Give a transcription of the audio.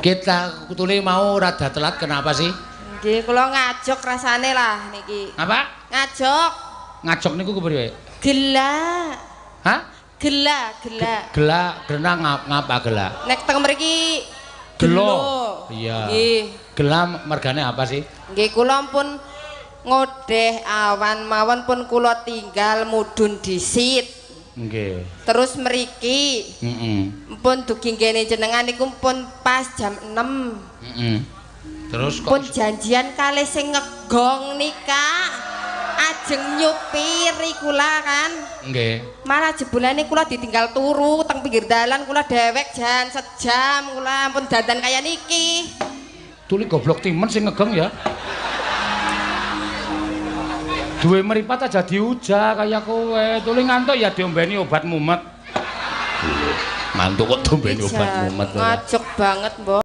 Kita kutune mau rada telat kenapa sih? Nggih, kula ngajok rasane lah niki. Apa? Ngajok. Ngajok niku kepriye? Gela. Hah? Gela. Gela, grena ngapa gela? Nek teng mriki Gelo. Iya. Nggih. Gela mergane apa sih? Nggih, kula pun ngodeh awan mawon pun kula tinggal mudhun dhisit. Nggih. Terus mriki. Pun dugi ngene jenengan niku pun pas jam 6. Terus kok pun janjian kalih sing ngegong nika. Ajeng nyupiri kula kan. Nggih. Malah jebulane kula ditinggal turu teng pinggir dalan kula dewek jan sejam kula pun dandan kaya niki. Tuli goblok timen sing ngegong ya. Duwe meripat aja diuja kaya kowe. Tuli ngantuk ya diombeni obat mumet. Ngantuk kok diombeni obat mumet. Ngajak banget, Mbok.